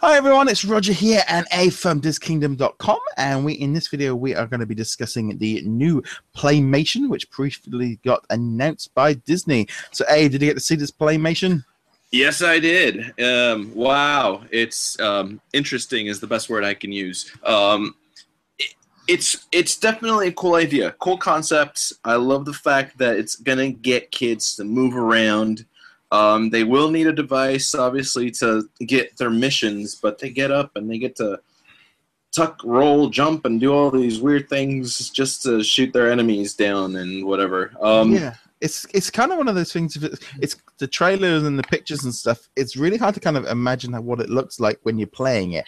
Hi everyone, it's Roger here and A from DisKingdom.com, and in this video we are going to be discussing the new Playmation, which briefly got announced by Disney. So A, did you get to see this Playmation? Yes, I did. Wow, it's interesting is the best word I can use. It's definitely a cool idea, cool concept. I love the fact that it's gonna get kids to move around. They will need a device, obviously, to get their missions, but they get up and they get to tuck, roll, jump, and do all these weird things just to shoot their enemies down and whatever. Yeah, it's kind of one of those things. It's the trailers and the pictures and stuff. It's really hard to kind of imagine what it looks like when you're playing it.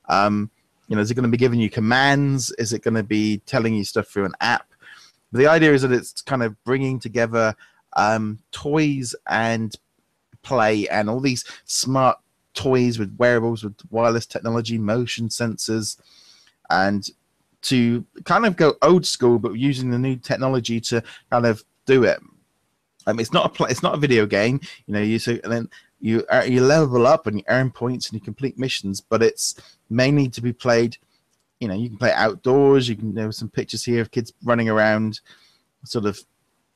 Is it going to be giving you commands? Is it going to be telling you stuff through an app? But the idea is that it's kind of bringing together toys and play and all these smart toys with wearables, with wireless technology, motion sensors, and to kind of go old school, but using the new technology to kind of do it. It's not a video game, you level up and you earn points and you complete missions, but it's mainly to be played. You can play outdoors. There were some pictures here of kids running around, sort of.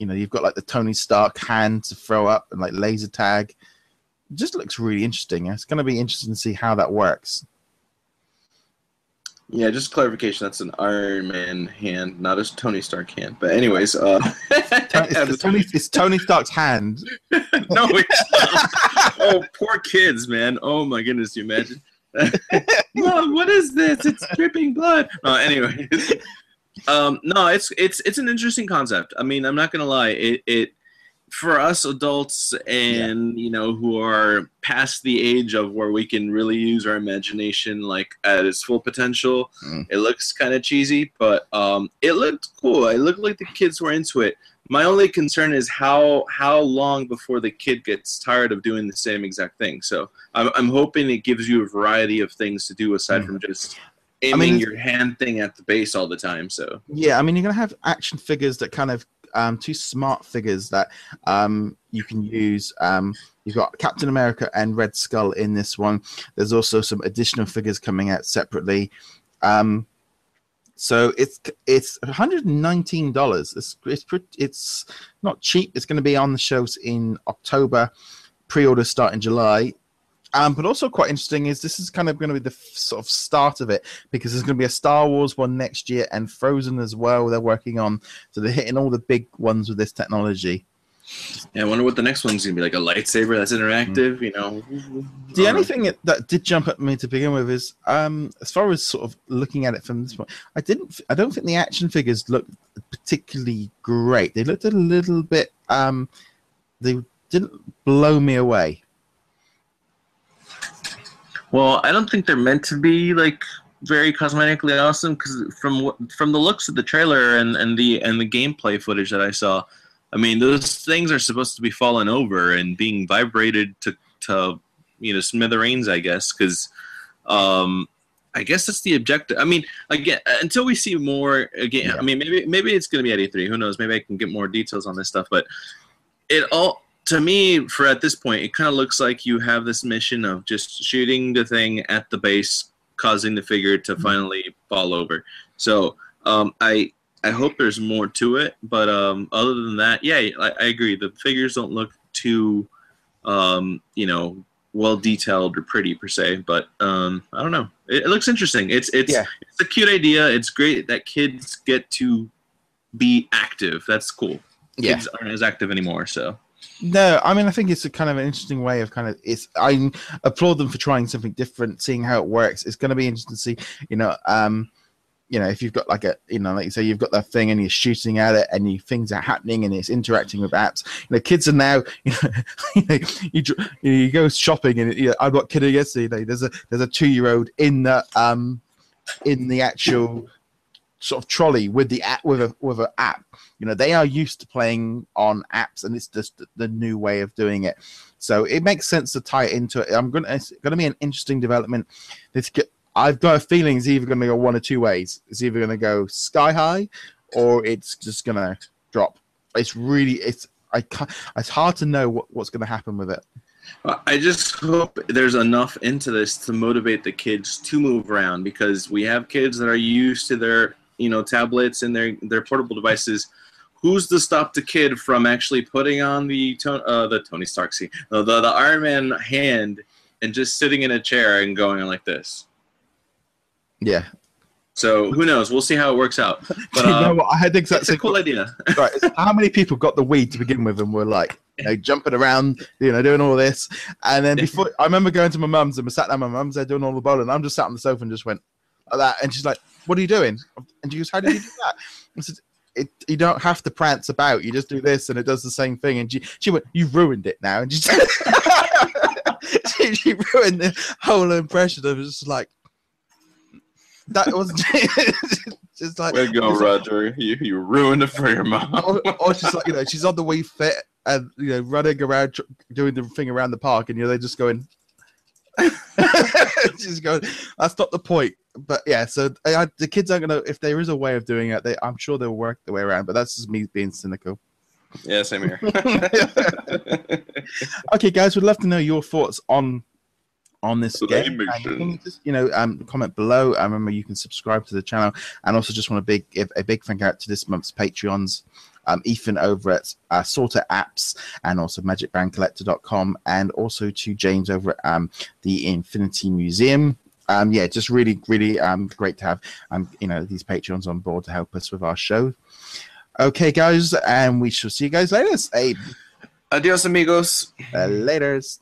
You've got like the Tony Stark hand to throw up and like laser tag. It just looks really interesting. It's going to be interesting to see how that works. Yeah, just clarification. That's an Iron Man hand, not a Tony Stark hand. But anyways, it's Tony Stark's hand. No, it's not. Oh, poor kids, man. Oh my goodness, do you imagine? Mom, what is this? It's dripping blood. Anyways. No, it's an interesting concept. I mean, I'm not gonna lie. It for us adults and who are past the age of where we can really use our imagination like at its full potential. It looks kind of cheesy, but it looked cool. It looked like the kids were into it. My only concern is how long before the kid gets tired of doing the same exact thing. So I'm hoping it gives you a variety of things to do aside from just aiming your hand thing at the base all the time. So yeah, you're gonna have action figures that kind of two smart figures that you can use. You've got Captain America and Red Skull in this one. There's also some additional figures coming out separately. So it's $119. It's not cheap. It's going to be on the shelves in October. Pre-orders start in July. But also quite interesting is this is kind of going to be the sort of start of it, because there's going to be a Star Wars one next year and Frozen as well they're working on. So they're hitting all the big ones with this technology. Yeah, I wonder what the next one's going to be, like a lightsaber that's interactive, The only thing that did jump at me to begin with is, as far as sort of looking at it from this point, I don't think the action figures looked particularly great. They looked a little bit, they didn't blow me away. Well, I don't think they're meant to be like very cosmetically awesome, because from the looks of the trailer and the gameplay footage that I saw, I mean, those things are supposed to be falling over and being vibrated to smithereens, I guess, because I guess that's the objective. I mean, again, until we see more, again, yeah. I mean, maybe it's going to be at E3. Who knows? Maybe I can get more details on this stuff, but to me, for at this point, it kind of looks like you have this mission of just shooting the thing at the base, causing the figure to finally fall over. So I hope there's more to it, but other than that, yeah, I agree. The figures don't look too, well detailed or pretty per se, but I don't know. It looks interesting. It's a cute idea. It's great that kids get to be active. That's cool. Yeah. Kids aren't as active anymore, so. No, I mean, I think it's a kind of an interesting way of I applaud them for trying something different, seeing how it works. It's going to be interesting to see, if you've got like like you say, you've got that thing and you're shooting at it and things are happening and it's interacting with apps. Kids are now, you go shopping and I got kidding yesterday. There's a 2-year-old in the actual sort of trolley with the app with an app. They are used to playing on apps, and it's just the new way of doing it. So it makes sense to tie it into it. It's going to be an interesting development. I've got a feeling it's either going to go one or two ways. It's either going to go sky high, or it's just going to drop. It's hard to know what's going to happen with it. I just hope there's enough into this to motivate the kids to move around, because we have kids that are used to their, tablets and their portable devices. Who's to stop the kid from actually putting on the Tony Stark, the Iron Man hand and just sitting in a chair and going like this? Yeah. So who knows? We'll see how it works out. But you know what? I had exactly it's a cool idea. Right. How many people got the Wii to begin with and were like, jumping around, doing all this? And then before, I remember going to my mum's and we sat down. My mum's there doing all the bowling. I'm just sat on the sofa and just went like that. And she's like, "What are you doing?" And she goes, "How did you do that?" I said, "You don't have to prance about. You just do this, and it does the same thing." And she went, "You've ruined it now." And she she ruined the whole impression of it. Just like. That was just like. Way to go, Roger! You ruined it for your mom. Or she's like, she's on the Wii Fit and running around doing the thing around the park, and they're just going. She's going. That's not the point. But yeah, so the kids aren't gonna. If there is a way of doing it, I'm sure they'll work the way around. But that's just me being cynical. Yeah, same here. Okay, guys, we'd love to know your thoughts on this game. Just, comment below. I remember you can subscribe to the channel, and also just want to give a big thank out to this month's Patreons, Ethan over at Sorter Apps, and also magicbandcollector.com, and also to James over at the Infinity Museum. Just really great to have these Patreons on board to help us with our show. Okay, guys, and we shall see you guys later. Adios, amigos. Laters.